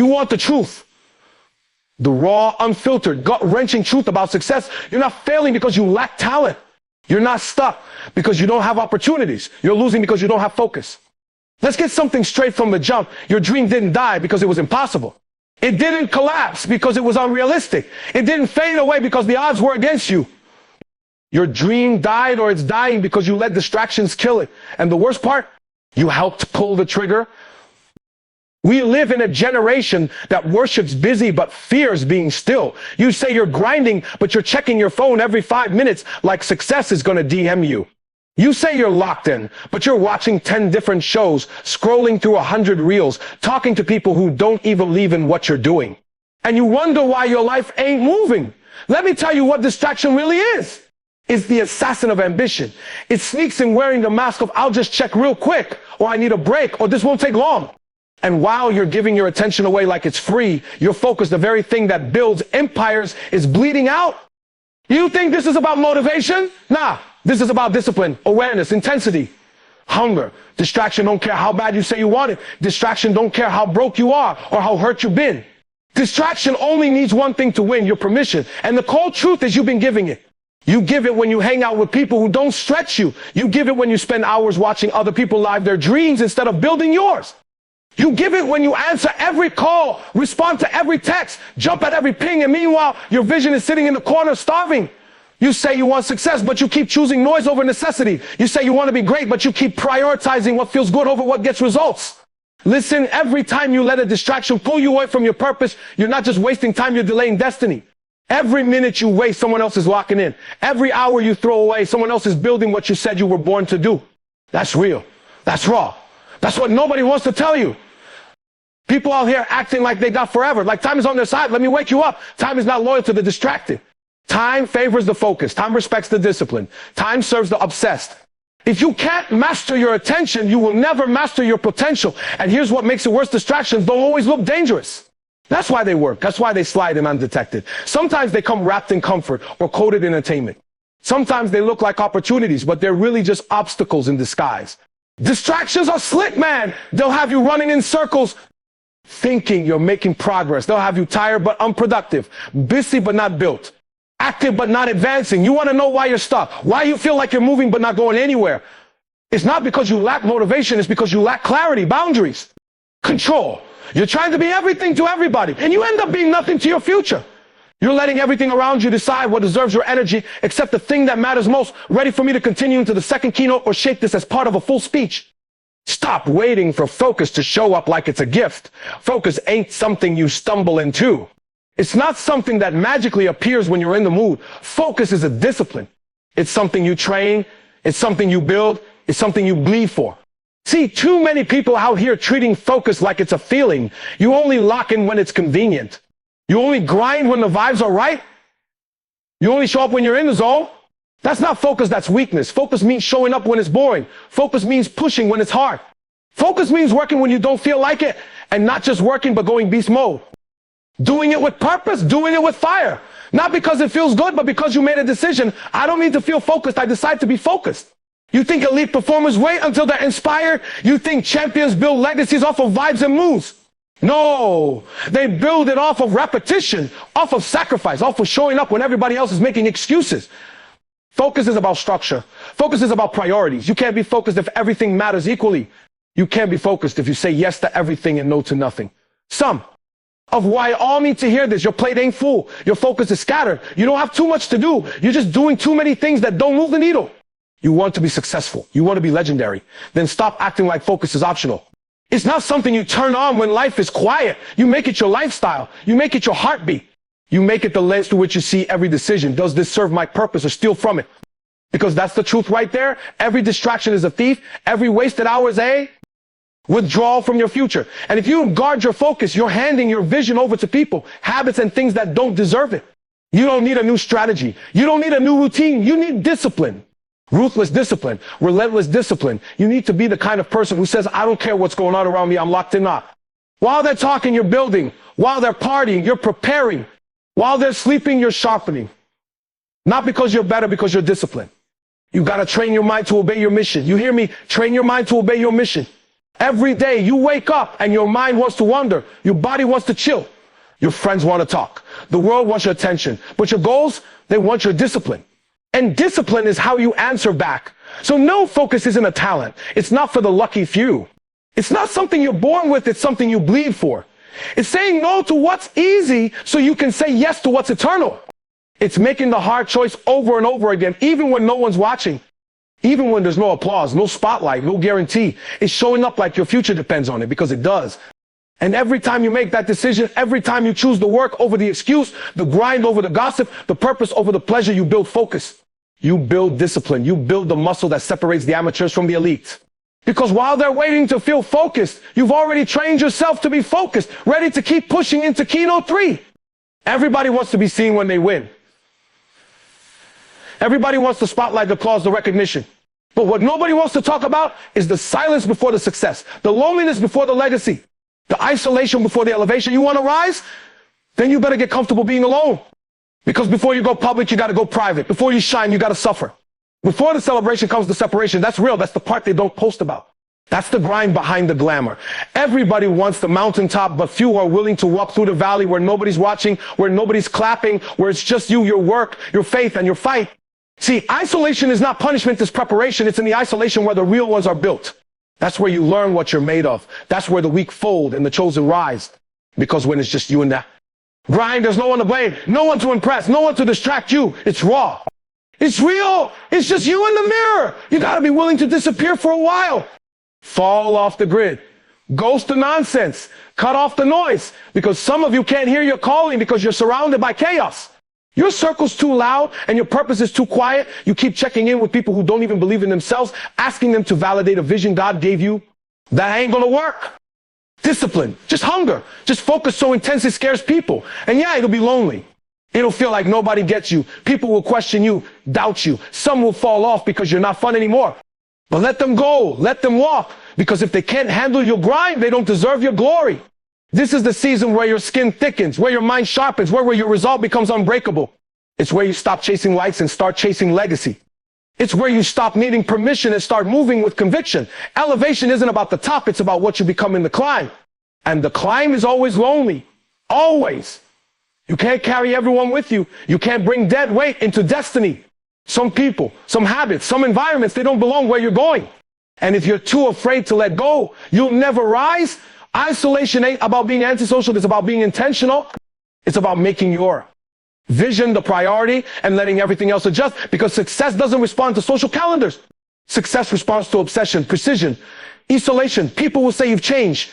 You want the truth. The raw, unfiltered, gut-wrenching truth about success. You're not failing because you lack talent. You're not stuck because you don't have opportunities. You're losing because you don't have focus. Let's get something straight from the jump. Your dream didn't die because it was impossible. It didn't collapse because it was unrealistic. It didn't fade away because the odds were against you. Your dream died, or it's dying because you let distractions kill it. And the worst part, you helped pull the trigger. We live in a generation that worships busy but fears being still. You say you're grinding, but you're checking your phone every 5 minutes like success is going to DM you. You say you're locked in, but you're watching 10 different shows, scrolling through 100 reels, talking to people who don't even believe in what you're doing. And you wonder why your life ain't moving. Let me tell you what distraction really is. It's the assassin of ambition. It sneaks in wearing the mask of I'll just check real quick, or I need a break, or this won't take long. And while you're giving your attention away like it's free, your focus, the very thing that builds empires, is bleeding out. You think this is about motivation? Nah, this is about discipline, awareness, intensity, hunger. Distraction don't care how bad you say you want it. Distraction don't care how broke you are or how hurt you've been. Distraction only needs one thing to win, your permission. And the cold truth is you've been giving it. You give it when you hang out with people who don't stretch you. You give it when you spend hours watching other people live their dreams instead of building yours. You give it when you answer every call, respond to every text, jump at every ping, and meanwhile, your vision is sitting in the corner starving. You say you want success, but you keep choosing noise over necessity. You say you want to be great, but you keep prioritizing what feels good over what gets results. Listen, every time you let a distraction pull you away from your purpose, you're not just wasting time, you're delaying destiny. Every minute you waste, someone else is locking in. Every hour you throw away, someone else is building what you said you were born to do. That's real. That's raw. That's what nobody wants to tell you. People out here acting like they got forever, like time is on their side. Let me wake you up. Time is not loyal to the distracted. Time favors the focused. Time respects the discipline. Time serves the obsessed. If you can't master your attention, you will never master your potential. And here's what makes it worse. Distractions don't always look dangerous. That's why they work. That's why they slide in undetected. Sometimes they come wrapped in comfort or coated in entertainment. Sometimes they look like opportunities, but they're really just obstacles in disguise. Distractions are slick, man. They'll have you running in circles, thinking you're making progress. They'll have you tired but unproductive, busy but not built, active but not advancing. You want to know why you're stuck, why you feel like you're moving but not going anywhere. It's not because you lack motivation, it's because you lack clarity, boundaries, control. You're trying to be everything to everybody, and you end up being nothing to your future. You're letting everything around you decide what deserves your energy, except the thing that matters most. Ready for me to continue into the second keynote or shape this as part of a full speech? Stop waiting for focus to show up like it's a gift. Focus ain't something you stumble into. It's not something that magically appears when you're in the mood. Focus is a discipline. It's something you train. It's something you build. It's something you bleed for. See, too many people out here treating focus like it's a feeling. You only lock in when it's convenient. You only grind when the vibes are right. You only show up when you're in the zone. That's not focus, that's weakness. Focus means showing up when it's boring. Focus means pushing when it's hard. Focus means working when you don't feel like it, and not just working, but going beast mode. Doing it with purpose, doing it with fire. Not because it feels good, but because you made a decision. I don't need to feel focused, I decide to be focused. You think elite performers wait until they're inspired? You think champions build legacies off of vibes and moods? No, they build it off of repetition, off of sacrifice, off of showing up when everybody else is making excuses. Focus is about structure. Focus is about priorities. You can't be focused if everything matters equally. You can't be focused if you say yes to everything and no to nothing. Some of why all need to hear this. Your plate ain't full. Your focus is scattered. You don't have too much to do. You're just doing too many things that don't move the needle. You want to be successful. You want to be legendary. Then stop acting like focus is optional. It's not something you turn on when life is quiet. You make it your lifestyle. You make it your heartbeat. You make it the lens through which you see every decision. Does this serve my purpose or steal from it? Because that's the truth right there. Every distraction is a thief. Every wasted hour is a withdrawal from your future. And if you guard your focus, you're handing your vision over to people, habits, and things that don't deserve it. You don't need a new strategy. You don't need a new routine. You need discipline. Ruthless discipline, relentless discipline. You need to be the kind of person who says, I don't care what's going on around me, I'm locked in on. While they're talking, you're building. While they're partying, you're preparing. While they're sleeping, you're sharpening. Not because you're better, because you're disciplined. You got to train your mind to obey your mission. You hear me? Train your mind to obey your mission. Every day you wake up and your mind wants to wander. Your body wants to chill. Your friends want to talk. The world wants your attention. But your goals, they want your discipline. And discipline is how you answer back. So no, focus isn't a talent. It's not for the lucky few. It's not something you're born with. It's something you bleed for. It's saying no to what's easy so you can say yes to what's eternal. It's making the hard choice over and over again, even when no one's watching. Even when there's no applause, no spotlight, no guarantee. It's showing up like your future depends on it, because it does. And every time you make that decision, every time you choose the work over the excuse, the grind over the gossip, the purpose over the pleasure, you build focus. You build discipline. You build the muscle that separates the amateurs from the elite. Because while they're waiting to feel focused, you've already trained yourself to be focused, ready to keep pushing into Keynote 3. Everybody wants to be seen when they win. Everybody wants the spotlight, the applause, the recognition. But what nobody wants to talk about is the silence before the success, the loneliness before the legacy, the isolation before the elevation. You want to rise? Then you better get comfortable being alone. Because before you go public, you got to go private. Before you shine, you got to suffer. Before the celebration comes the separation. That's real. That's the part they don't post about. That's the grind behind the glamour. Everybody wants the mountaintop, but few are willing to walk through the valley where nobody's watching, where nobody's clapping, where it's just you, your work, your faith, and your fight. See, isolation is not punishment, it's preparation. It's in the isolation where the real ones are built. That's where you learn what you're made of. That's where the weak fold and the chosen rise. Because when it's just you and that grind, there's no one to blame, no one to impress, no one to distract you. It's raw. It's real. It's just you in the mirror. You got to be willing to disappear for a while. Fall off the grid. Ghost the nonsense. Cut off the noise. Because some of you can't hear your calling because you're surrounded by chaos. Your circle's too loud and your purpose is too quiet. You keep checking in with people who don't even believe in themselves, asking them to validate a vision God gave you. That ain't gonna work. Discipline, just hunger, just focus so intense it scares people. And yeah, it'll be lonely. It'll feel like nobody gets you. People will question you, doubt you. Some will fall off because you're not fun anymore. But let them go, let them walk. Because if they can't handle your grind, they don't deserve your glory. This is the season where your skin thickens, where your mind sharpens, where your resolve becomes unbreakable. It's where you stop chasing likes and start chasing legacy. It's where you stop needing permission and start moving with conviction. Elevation isn't about the top, it's about what you become in the climb. And the climb is always lonely. Always. You can't carry everyone with you. You can't bring dead weight into destiny. Some people, some habits, some environments, they don't belong where you're going. And if you're too afraid to let go, you'll never rise. Isolation ain't about being antisocial, it's about being intentional. It's about making your vision the priority and letting everything else adjust, because success doesn't respond to social calendars. Success responds to obsession, precision, isolation. People will say you've changed.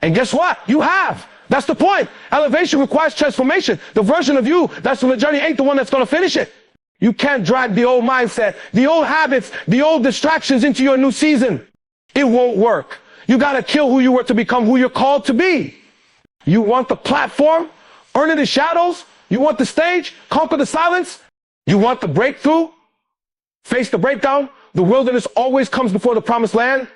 And guess what? You have. That's the point. Elevation requires transformation. The version of you that's on the journey ain't the one that's going to finish it. You can't drag the old mindset, the old habits, the old distractions into your new season. It won't work. You got to kill who you were to become who you're called to be. You want the platform? Earn it in shadows? You want the stage? Conquer the silence? You want the breakthrough? Face the breakdown? The wilderness always comes before the promised land.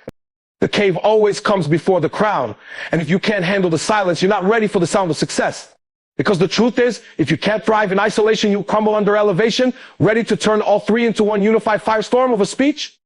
The cave always comes before the crown. And if you can't handle the silence, you're not ready for the sound of success. Because the truth is, if you can't thrive in isolation, you crumble under elevation, ready to turn all three into one unified firestorm of a speech.